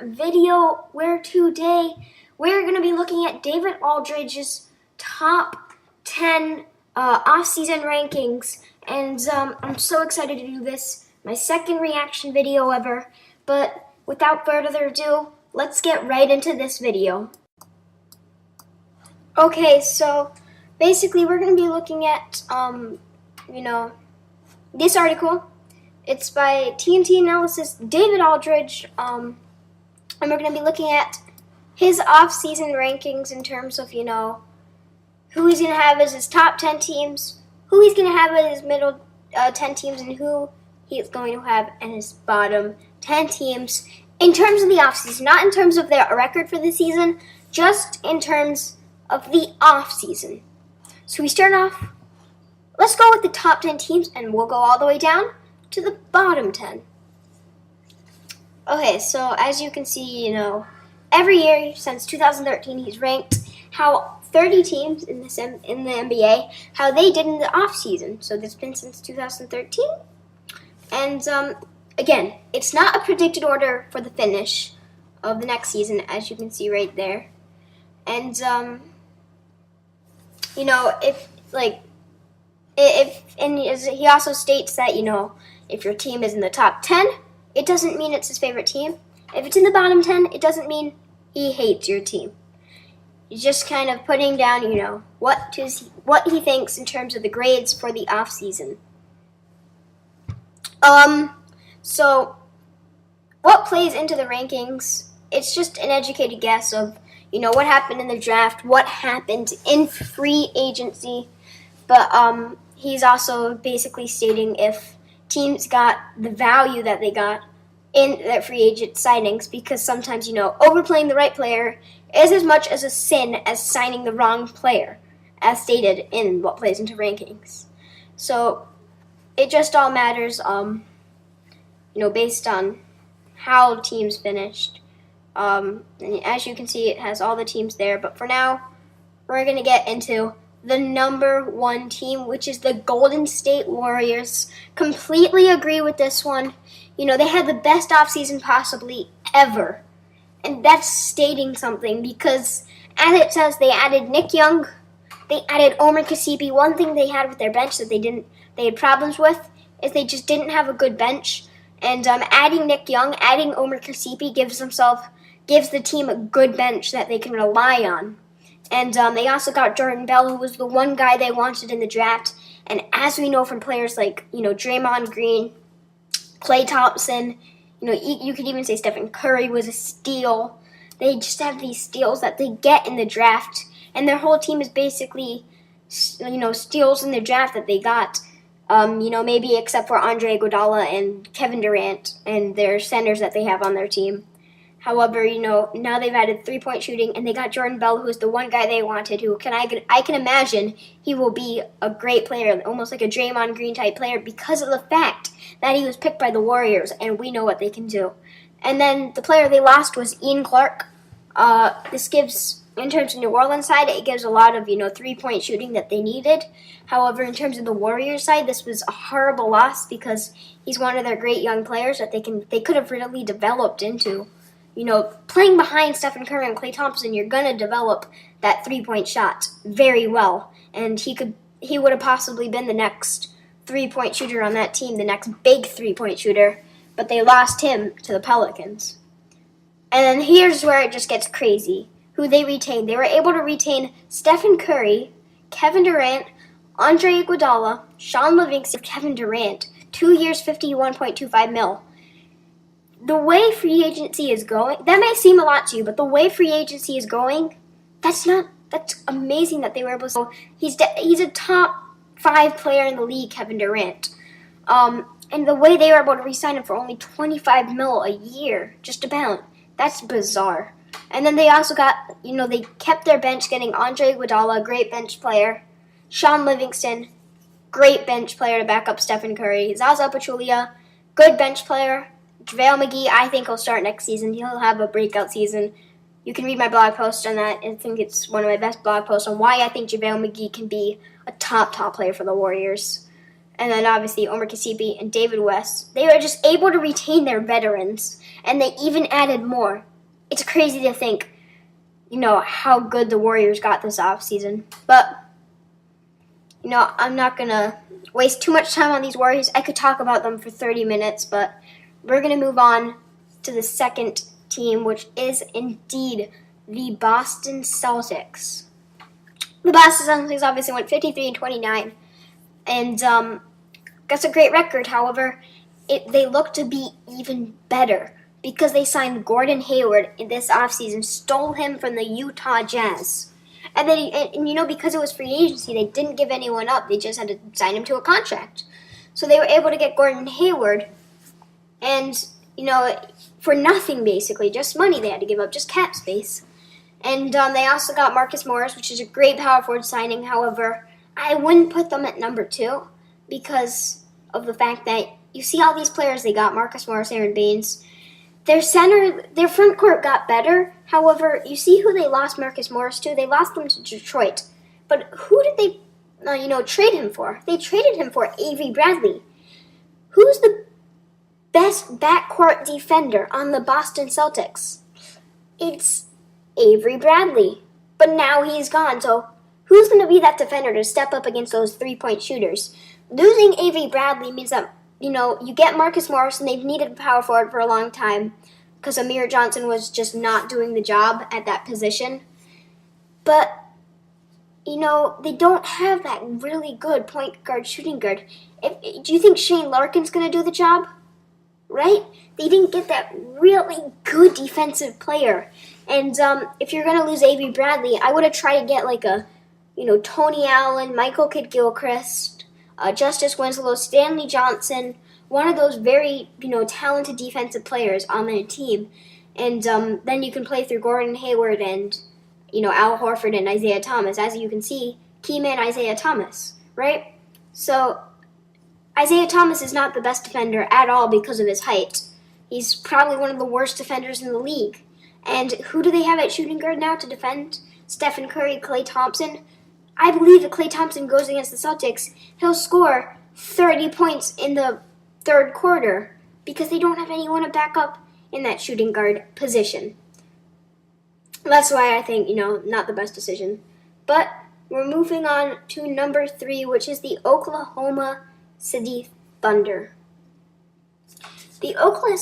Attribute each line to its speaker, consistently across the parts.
Speaker 1: video where today we're going to be looking at David Aldridge's top 10 off-season rankings, and I'm so excited to do this, my second reaction video ever. But without further ado, let's get right into this video. Okay, so basically we're going to be looking at this article. It's by TNT Analysis, David Aldridge, and we're going to be looking at his off-season rankings in terms of, who he's going to have as his top 10 teams, who he's going to have as his middle 10 teams, and who he is going to have in his bottom 10 teams in terms of the off-season, not in terms of their record for the season, just in terms of the off-season. So we start off, let's go with the top 10 teams, and we'll go all the way down to the bottom 10. Okay, so as you can see, every year since 2013, he's ranked how 30 teams in the NBA, how they did in the off-season. So that's been since 2013. And again, it's not a predicted order for the finish of the next season, as you can see right there. And he also states that, if your team is in the top 10, it doesn't mean it's his favorite team. If it's in the bottom 10, it doesn't mean he hates your team. He's just kind of putting down, what he thinks in terms of the grades for the off season. So what plays into the rankings? It's just an educated guess of, what happened in the draft, what happened in free agency. But he's also basically stating if teams got the value that they got in their free agent signings, because sometimes, overplaying the right player is as much as a sin as signing the wrong player, as stated in what plays into rankings. So it just all matters, based on how teams finished. And as you can see, it has all the teams there. But for now, we're going to get into the number one team, which is the Golden State Warriors. Completely agree with this one. They had the best offseason possibly ever. And that's stating something, because as it says, they added Nick Young, they added Omer Kasipi. One thing they had with their bench that they had problems with is they just didn't have a good bench. And adding Nick Young, adding Omer Kasipi gives the team a good bench that they can rely on. And they also got Jordan Bell, who was the one guy they wanted in the draft. And as we know from players like, Draymond Green, Klay Thompson, you could even say Stephen Curry was a steal. They just have these steals that they get in the draft. And their whole team is basically, steals in the draft that they got. Maybe except for Andre Iguodala and Kevin Durant and their centers that they have on their team. However, now they've added three-point shooting, and they got Jordan Bell, who's the one guy they wanted, who I can imagine he will be a great player, almost like a Draymond Green type player, because of the fact that he was picked by the Warriors, and we know what they can do. And then the player they lost was Ian Clark. This gives, in terms of New Orleans side, it gives a lot of, three-point shooting that they needed. However, in terms of the Warriors side, this was a horrible loss, because he's one of their great young players that they could have really developed into. Playing behind Stephen Curry and Klay Thompson, you're going to develop that three-point shot very well. And he would have possibly been the next three-point shooter on that team, the next big three-point shooter. But they lost him to the Pelicans. And then here's where it just gets crazy. Who they retained. They were able to retain Stephen Curry, Kevin Durant, Andre Iguodala, Sean Livingston, Kevin Durant. 2 years, $51.25 million. The way free agency is going, that may seem a lot to you, but the way free agency is going, that's amazing that they were able to. So he's a top 5 player in the league, Kevin Durant. And the way they were able to re-sign him for only $25 million a year, just about, that's bizarre. And then they also got, they kept their bench, getting Andre Iguodala, great bench player, Sean Livingston, great bench player to back up Stephen Curry, Zaza Pachulia, good bench player. JaVale McGee, I think he'll start next season. He'll have a breakout season. You can read my blog post on that. I think it's one of my best blog posts on why I think JaVale McGee can be a top player for the Warriors. And then obviously Omer Kasipi and David West. They were just able to retain their veterans, and they even added more. it's crazy to think, how good the Warriors got this offseason. But, I'm not going to waste too much time on these Warriors. I could talk about them for 30 minutes, but we're going to move on to the second team, which is indeed the Boston Celtics. The Boston Celtics obviously went 53-29, and that's a great record. However, they look to be even better because they signed Gordon Hayward in this offseason, stole him from the Utah Jazz. And because it was free agency, they didn't give anyone up. They just had to sign him to a contract. So they were able to get Gordon Hayward, and, for nothing basically, just money they had to give up, just cap space. And they also got Marcus Morris, which is a great power forward signing. Cover, I wouldn't put them at number 2 because of the fact that you see all these players they got, Marcus Morris, Aaron Baines. Their front court got better. However, you see who they lost Marcus Morris to. They lost them to Detroit. But who did they, trade him for? They traded him for Avery Bradley. Who's the best backcourt defender on the Boston Celtics? It's Avery Bradley. But now he's gone, so who's going to be that defender to step up against those three-point shooters? Losing Avery Bradley means that, you get Marcus Morris, and they've needed a power forward for a long time because Amir Johnson was just not doing the job at that position. But, they don't have that really good point guard, shooting guard. Do you think Shane Larkin's going to do the job? Right? They didn't get that really good defensive player. And if you're going to lose Avery Bradley, I would have tried to get like a, Tony Allen, Michael Kidd-Gilchrist, Justice Winslow, Stanley Johnson, one of those very, talented defensive players on the team. And then you can play through Gordon Hayward and, Al Horford and Isaiah Thomas. As you can see, key man Isaiah Thomas, right? So Isaiah Thomas is not the best defender at all because of his height. He's probably one of the worst defenders in the league. And who do they have at shooting guard now to defend Stephen Curry, Klay Thompson? I believe if Klay Thompson goes against the Celtics, he'll score 30 points in the third quarter because they don't have anyone to back up in that shooting guard position. That's why I think, not the best decision. But we're moving on to number 3, which is the Oklahoma City Thunder. The Oklahoma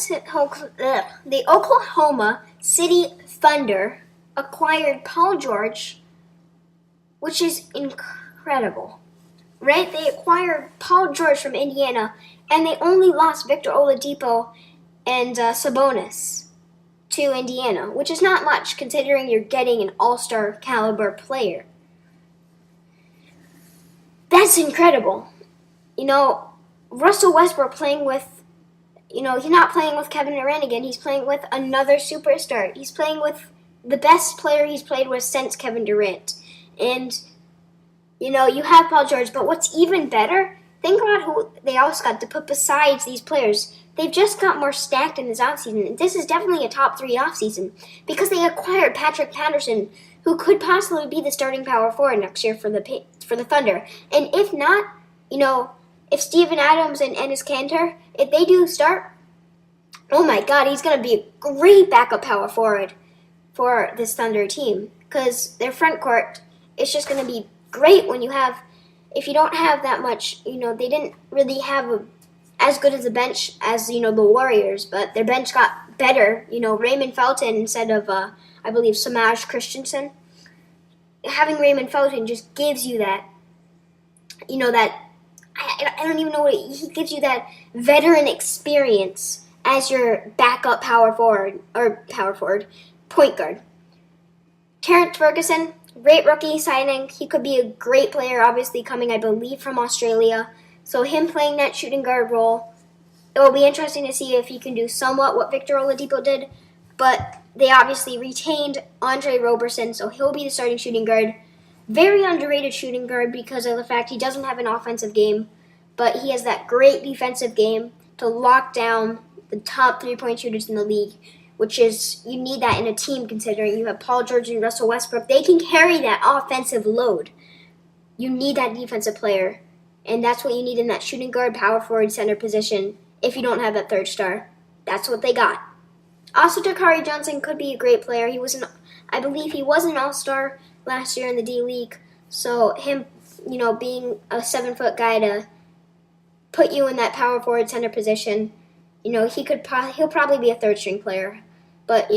Speaker 1: City Thunder acquired Paul George, which is incredible, right? They acquired Paul George from Indiana, and they only lost Victor Oladipo and Sabonis to Indiana, which is not much considering you're getting an all-star caliber player. That's incredible. Russell Westbrook playing with, he's not playing with Kevin Durant again. He's playing with another superstar. He's playing with the best player he's played with since Kevin Durant. And, you have Paul George, but what's even better, think about who they also got to put besides these players. They've just got more stacked in this offseason. This is definitely a top 3 offseason because they acquired Patrick Patterson, who could possibly be the starting power forward next year for the Thunder. And if not, if Steven Adams and Enes Kanter, if they do start, oh my God, he's going to be a great backup power forward for this Thunder team because their front court is just going to be great when if you don't have that much, they didn't really have as good as a bench as, the Warriors, but their bench got better, Raymond Felton instead of, I believe, Samaj Christensen. Having Raymond Felton just gives you that, I don't even know he gives you that veteran experience as your backup power forward, point guard. Terrence Ferguson, great rookie signing. He could be a great player, obviously coming, I believe, from Australia. So him playing that shooting guard role, it will be interesting to see if he can do somewhat what Victor Oladipo did. But they obviously retained Andre Roberson, so he'll be the starting shooting guard. Very underrated shooting guard because of the fact he doesn't have an offensive game, but he has that great defensive game to lock down the top 3-point shooters in the league, which is, you need that in a team considering you have Paul George and Russell Westbrook. They can carry that offensive load. You need that defensive player, and that's what you need in that shooting guard, power forward, center position if you don't have that third star. That's what they got. Also, Dakari Johnson could be a great player. I believe he was an all-star last year in the D-League. So him, being a 7-foot guy to put you in that power forward center position, he'll probably be a third-string player. But,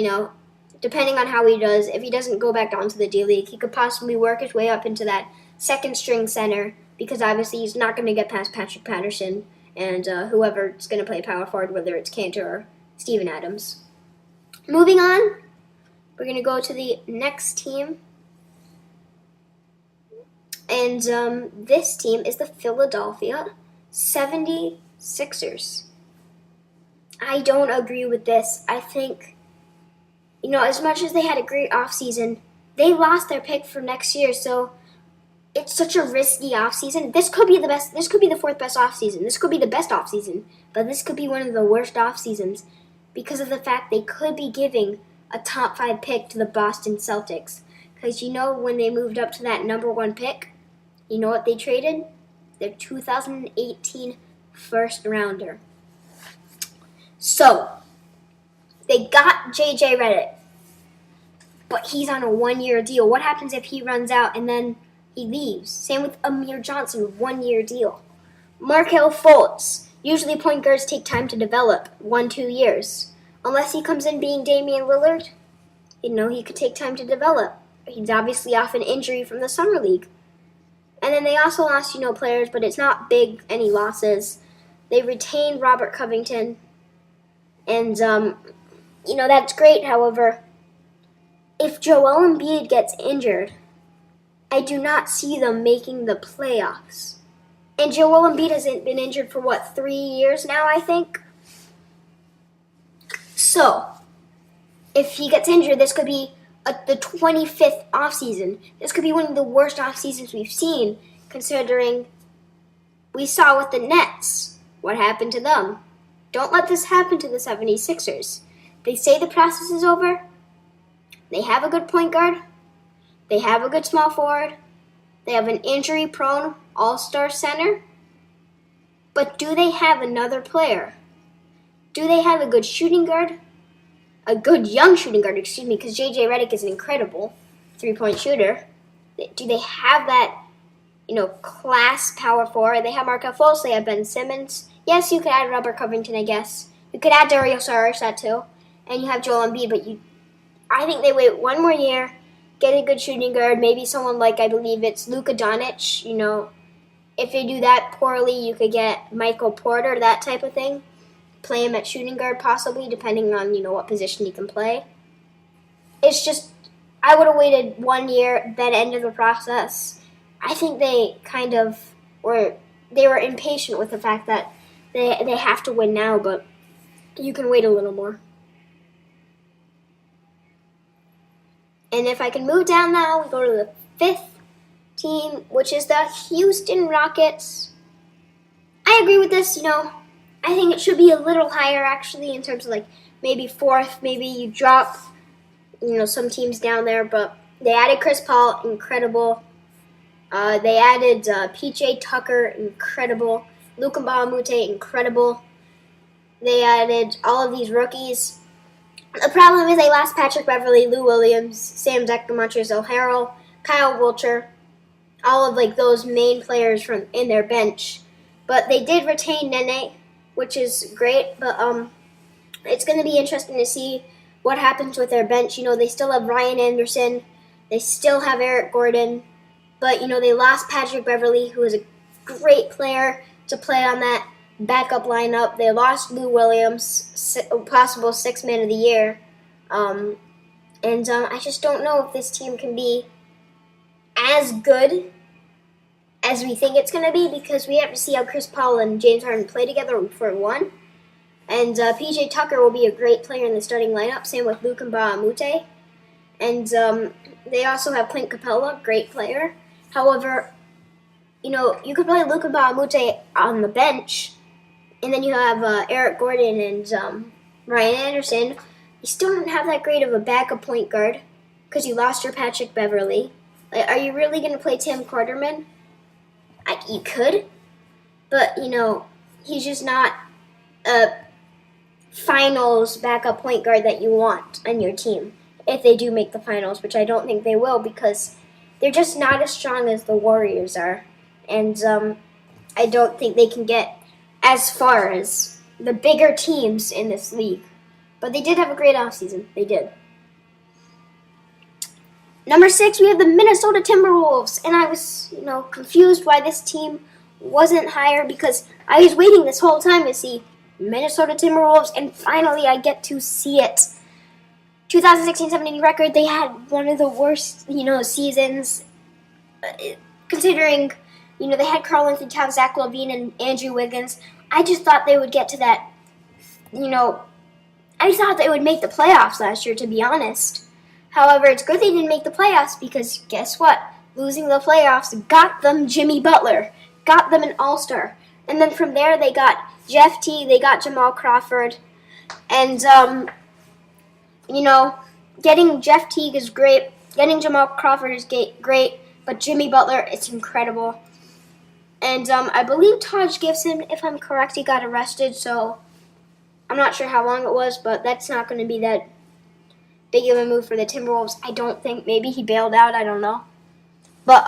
Speaker 1: depending on how he does, if he doesn't go back down to the D-League, he could possibly work his way up into that second-string center, because obviously he's not going to get past Patrick Patterson and whoever's going to play power forward, whether it's Cantor or Steven Adams. Moving on, we're going to go to the next team. And this team is the Philadelphia 76ers. I don't agree with this. I think, as much as they had a great offseason, they lost their pick for next year, so it's such a risky offseason. This could be the best. This could be the fourth best offseason. This could be the best offseason, but this could be one of the worst offseasons because of the fact they could be giving a top 5 pick to the Boston Celtics. Because when they moved up to that number 1 pick, you know what they traded? Their 2018 first rounder. So, they got J.J. Redick, but he's on a 1-year deal. What happens if he runs out and then he leaves? Same with Amir Johnson, 1-year deal. Markelle Fultz. Usually point guards take time to develop, 1-2 years. Unless he comes in being Damian Lillard, he could take time to develop. He's obviously off an injury from the Summer League. And then they also lost, players, but it's not big, any losses. They retained Robert Covington. And, that's great. However, if Joel Embiid gets injured, I do not see them making the playoffs. And Joel Embiid hasn't been injured for, 3 years now, I think? So, if he gets injured, this could be the 25th offseason. This could be one of the worst offseasons we've seen, considering we saw with the Nets what happened to them. Don't let this happen to the 76ers. They say the process is over. They have a good point guard. They have a good small forward. They have an injury-prone all-star center. But do they have another player? Do they have a good shooting guard? A good young shooting guard, because J.J. Redick is an incredible three-point shooter. Do they have that, class power forward? They have Markelle Fultz. They have Ben Simmons. Yes, you could add Robert Covington, I guess. You could add Dario Saric, that too. And you have Joel Embiid, but I think they wait 1 more year, get a good shooting guard, maybe someone like, I believe it's Luka Doncic. If they do that poorly, you could get Michael Porter, that type of thing. Play him at shooting guard possibly, depending on, what position he can play. It's just, I would have waited 1 year, then ended the process. I think they they were impatient with the fact that they have to win now, but you can wait a little more. And if I can move down now, we go to the 5th team, which is the Houston Rockets. I agree with this, I think it should be a little higher, actually, in terms of, maybe 4th. Maybe you drop, some teams down there. But they added Chris Paul, incredible. They added P.J. Tucker, incredible. Luka Mbamute, incredible. They added all of these rookies. The problem is they lost Patrick Beverley, Lou Williams, Sam Dekker, Montrezl Harrell, Kyle Wiltshire, all of, those main players from in their bench. But they did retain Nene, which is great, but it's going to be interesting to see what happens with their bench. They still have Ryan Anderson. They still have Eric Gordon. But, they lost Patrick Beverley, who is a great player to play on that backup lineup. They lost Lou Williams, possible 6th man of the year. I just don't know if this team can be as good as we think it's going to be, because we have to see how Chris Paul and James Harden play together for one. And P.J. Tucker will be a great player in the starting lineup, same with Luka Mbamute. And they also have Clint Capella, great player. However, you could play Luka Mbamute on the bench, and then you have Eric Gordon and Ryan Anderson. You still don't have that great of a backup point guard because you lost your Patrick Beverley. Are you really going to play Tim Quarterman? You could, but, he's just not a finals backup point guard that you want on your team if they do make the finals, which I don't think they will because they're just not as strong as the Warriors are. And I don't think they can get as far as the bigger teams in this league. But they did have a great offseason. They did. Number 6, we have the Minnesota Timberwolves. And I was, confused why this team wasn't higher because I was waiting this whole time to see Minnesota Timberwolves, and finally I get to see it. 2016-17 record, they had one of the worst, seasons, considering, they had Karl-Anthony Towns, Zach LaVine, and Andrew Wiggins. I just thought they would get to that, I thought they would make the playoffs last year, to be honest. However, it's good they didn't make the playoffs because guess what? Losing the playoffs got them Jimmy Butler, got them an All-Star. And then from there, they got Jeff Teague, they got Jamal Crawford. And, getting Jeff Teague is great. Getting Jamal Crawford is great. But Jimmy Butler, it's incredible. And I believe Taj Gibson, if I'm correct, he got arrested. So I'm not sure how long it was, but that's not going to be that big of a move for the Timberwolves. I don't think. Maybe he bailed out. I don't know. But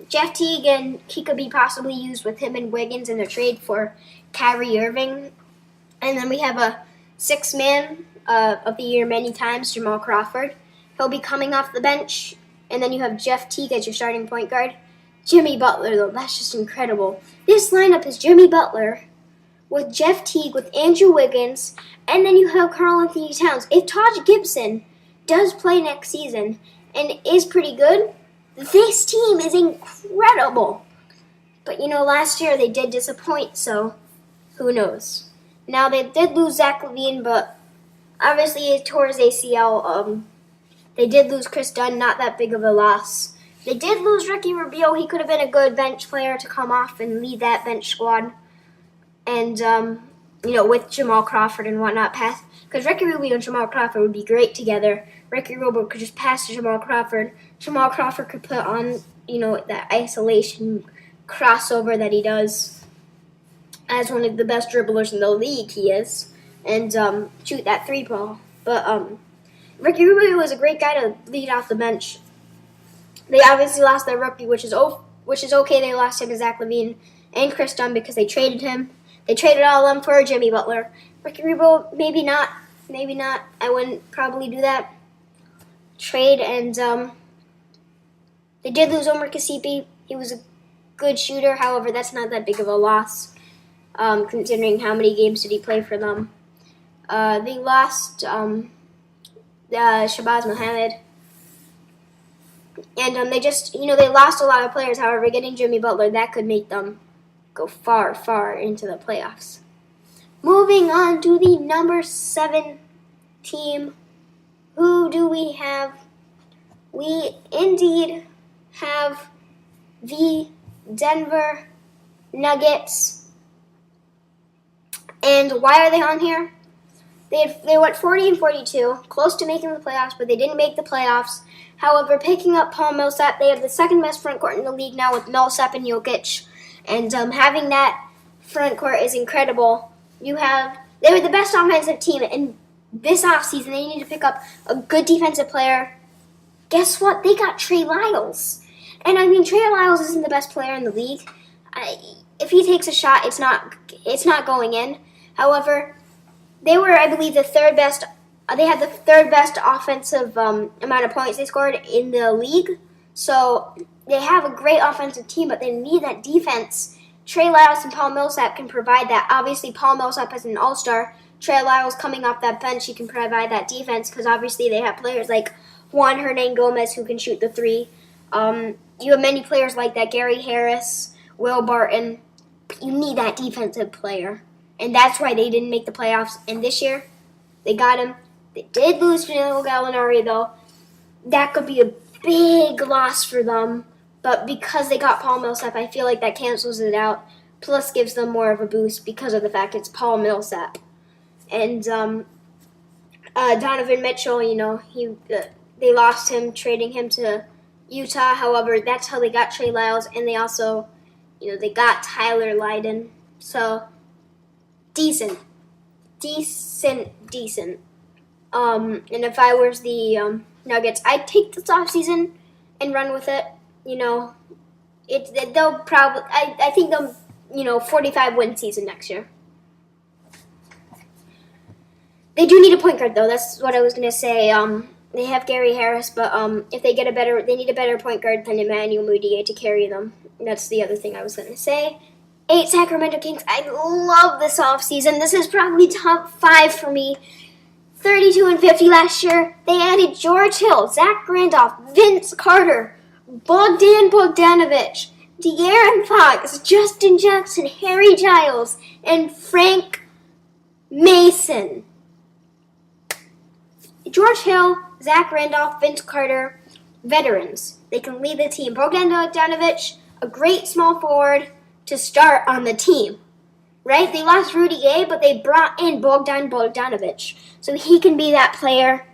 Speaker 1: Jeff Teague, and he could be possibly used with him and Wiggins in a trade for Kyrie Irving. And then we have a 6th man of the year many times, Jamal Crawford. He'll be coming off the bench. And then you have Jeff Teague as your starting point guard. Jimmy Butler, though, that's just incredible. This lineup is Jimmy Butler with Jeff Teague, with Andrew Wiggins, and then you have Karl-Anthony Towns. If Taj Gibson does play next season and is pretty good, this team is incredible. But, last year they did disappoint, so who knows. Now, they did lose Zach LaVine, but obviously he tore his ACL. They did lose Chris Dunn, not that big of a loss. They did lose Ricky Rubio. He could have been a good bench player to come off and lead that bench squad. And, with Jamal Crawford and whatnot, because Ricky Rubio and Jamal Crawford would be great together. Ricky Rubio could just pass to Jamal Crawford. Jamal Crawford could put on, that isolation crossover that he does. As one of the best dribblers in the league, he is. And shoot that 3-ball. But Ricky Rubio was a great guy to lead off the bench. They obviously lost their rookie, which is okay. They lost him to Zach LaVine and Chris Dunn because they traded him. They traded all of them for Jimmy Butler. Ricky Rubio, maybe not. Maybe not. I wouldn't probably do that trade. And they did lose Omar Kasipi. He was a good shooter. However, that's not that big of a loss, considering how many games did he play for them. They lost Shabazz Muhammad. And they just, they lost a lot of players. However, getting Jimmy Butler, that could make them go far, far into the playoffs. Moving on to the number 7 team. Who do we have? We indeed have the Denver Nuggets. And why are they on here? They went 40-42, close to making the playoffs, but they didn't make the playoffs. However, picking up Paul Millsap, they have the second best front court in the league now with Millsap and Jokic. And having that front court is incredible. They were the best offensive team in this offseason. They need to pick up a good defensive player. Guess what? They got Trey Lyles. And Trey Lyles isn't the best player in the league. If he takes a shot, it's not going in. However, they were, I believe, the third best. They had the third best offensive amount of points they scored in the league. So they have a great offensive team, but they need that defense. Trey Lyles and Paul Millsap can provide that. Obviously, Paul Millsap is an all-star. Trey Lyles coming off that bench, he can provide that defense because obviously they have players like Juan Hernangomez who can shoot the 3. You have many players like that, Gary Harris, Will Barton. You need that defensive player. And that's why they didn't make the playoffs. And this year, they got him. They did lose Danilo Gallinari, though. That could be a big loss for them. But because they got Paul Millsap, I feel like that cancels it out. Plus gives them more of a boost because of the fact it's Paul Millsap. And Donovan Mitchell, they lost him, trading him to Utah. However, that's how they got Trey Lyles. And they also, they got Tyler Lydon. So, decent. decent. And if I was the Nuggets, I'd take this offseason and run with it. They'll probably. I think they'll 45 win season next year. They do need a point guard though. That's what I was gonna say. They have Gary Harris, but if they need a better point guard than Emmanuel Mudiay to carry them. That's the other thing I was gonna say. 8 Sacramento Kings. I love this offseason. This is probably top 5 for me. 32-50 last year. They added George Hill, Zach Randolph, Vince Carter, Bogdan Bogdanovic, De'Aaron Fox, Justin Jackson, Harry Giles, and Frank Mason. George Hill, Zach Randolph, Vince Carter, veterans. They can lead the team. Bogdan Bogdanovic, a great small forward to start on the team. Right? They lost Rudy Gay, but they brought in Bogdan Bogdanovic. So he can be that player.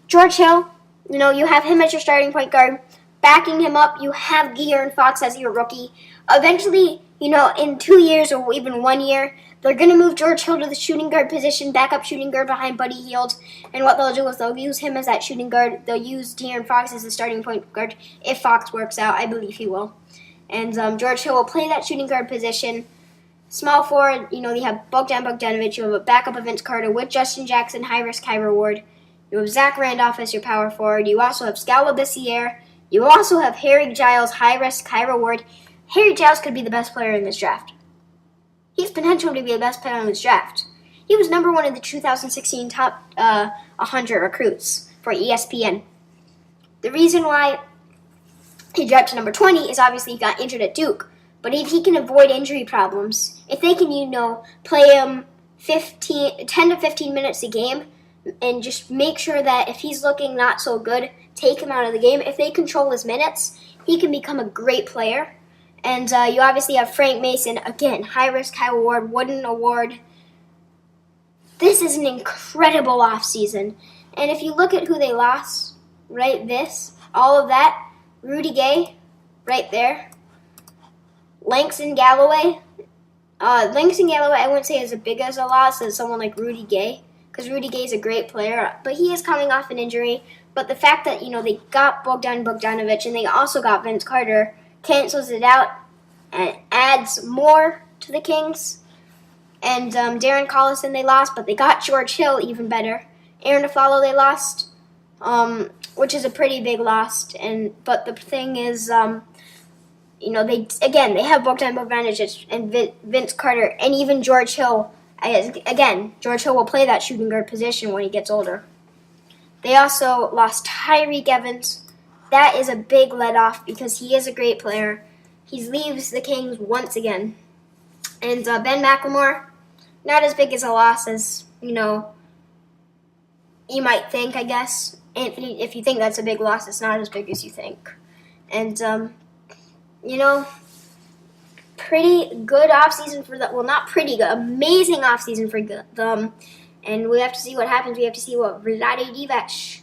Speaker 1: George Hill, you have him as your starting point guard. Backing him up, you have De'Aaron Fox as your rookie. Eventually, in 2 years or even 1 year, they're going to move George Hill to the shooting guard position, backup shooting guard behind Buddy Hield. And what they'll do is they'll use him as that shooting guard. They'll use De'Aaron Fox as the starting point guard if Fox works out. I believe he will. And George Hill will play that shooting guard position. Small forward, you have Bogdan Bogdanovic. You have a backup of Vince Carter with Justin Jackson, high risk, high reward. You have Zach Randolph as your power forward. You also have Skal Labissiere. You also have Harry Giles, high risk, high reward. Harry Giles could be the best player in this draft. He has potential to be the best player in this draft. He was number 1 in the 2016 top 100 recruits for ESPN. The reason why he dropped to number 20 is obviously he got injured at Duke. But if he can avoid injury problems, if they can, play him 10 to 15 minutes a game and just make sure that if he's looking not so good, take him out of the game. If they control his minutes, he can become a great player. And you obviously have Frank Mason, again, high risk, high reward, Wooden Award. This is an incredible offseason. And if you look at who they lost, right, all of that, Rudy Gay, right there. Langston Galloway. Langston Galloway, I wouldn't say as big as a loss as someone like Rudy Gay, because Rudy Gay is a great player, but he is coming off an injury. But the fact that, they got Bogdan Bogdanovic and they also got Vince Carter cancels it out and adds more to the Kings. And Darren Collison they lost, but they got George Hill even better. Aaron Aflalo they lost, which is a pretty big loss. But the thing is, they have Bogdan Bogdanovic and Vince Carter and even George Hill. Again, George Hill will play that shooting guard position when he gets older. They also lost Tyreek Evans. That is a big let-off because he is a great player. He leaves the Kings once again. And Ben McLemore, not as big as a loss as, you might think, I guess. Anthony, if you think that's a big loss, it's not as big as you think. And, pretty good offseason for them. Well, not pretty good. Amazing offseason for them. And we have to see what happens. We have to see what Vlade Divac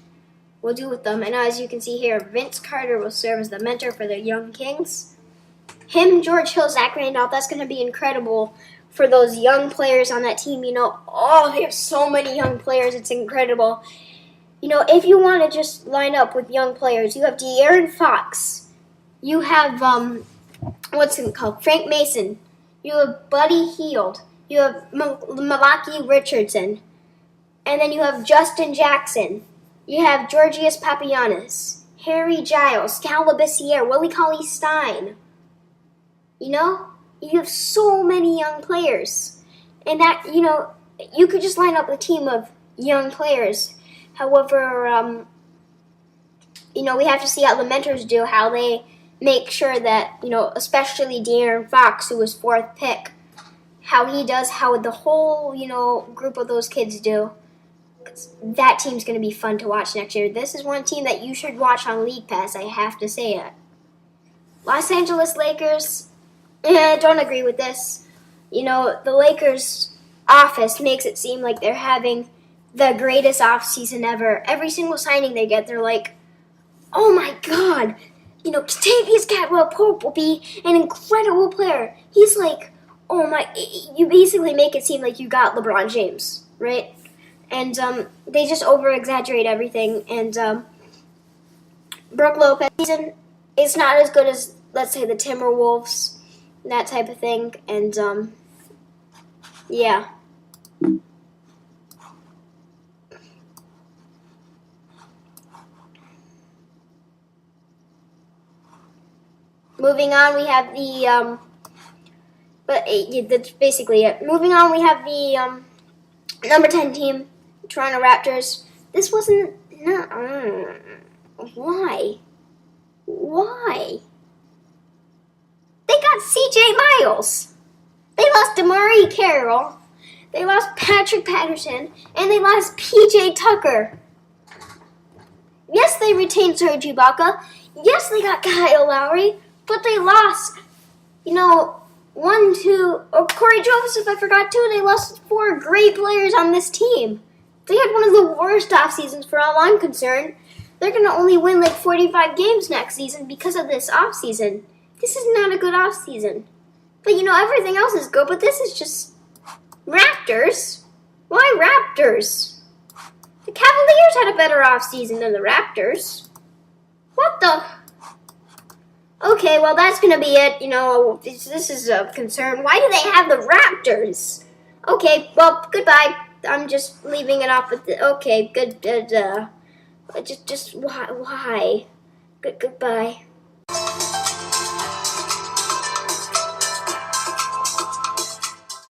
Speaker 1: will do with them. And as you can see here, Vince Carter will serve as the mentor for the young Kings. Him, George Hill, Zach Randolph, that's going to be incredible for those young players on that team. They have so many young players. It's incredible. If you want to just line up with young players, you have De'Aaron Fox. You have, Frank Mason. You have Buddy Hield. You have Malaki Richardson. And then you have Justin Jackson. You have Georgios Papagiannis, Harry Giles, Skal Labissiere, Willie Cauley-Stein. You have so many young players. And that, you could just line up a team of young players. However, we have to see how the mentors do, how they make sure that, especially De'Aaron Fox, who was 4th pick, how he does, how the whole, group of those kids do. That team's going to be fun to watch next year. This is one team that you should watch on League Pass, I have to say it. Los Angeles Lakers, don't agree with this. The Lakers office makes it seem like they're having the greatest offseason ever. Every single signing they get, they're like, oh my God, Kentavious Caldwell-Pope will be an incredible player. He's like oh my, you basically make it seem like you got LeBron James, right? And they just over-exaggerate everything. And Brook Lopez season is not as good as, let's say, the Timberwolves, that type of thing. And yeah. Moving on, we have the that's basically it. Moving on, we have the number 10 team, Toronto Raptors. This wasn't why? Why? They got CJ Miles. They lost Damari Carroll. They lost Patrick Patterson, and they lost PJ Tucker. Yes, they retained Serge Ibaka. Yes, they got Kyle Lowry, but they lost, Corey Joseph, I forgot too. They lost 4 great players on this team. They had one of the worst off seasons for all I'm concerned. They're going to only win like 45 games next season because of this off season. This is not a good off season. But everything else is good, but this is just Raptors. Why Raptors? The Cavaliers had a better off season than the Raptors. What the? Okay, well, that's going to be it. This is a concern. Why do they have the Raptors? Okay, well, goodbye. I'm just leaving it off with okay, good, just why? Goodbye.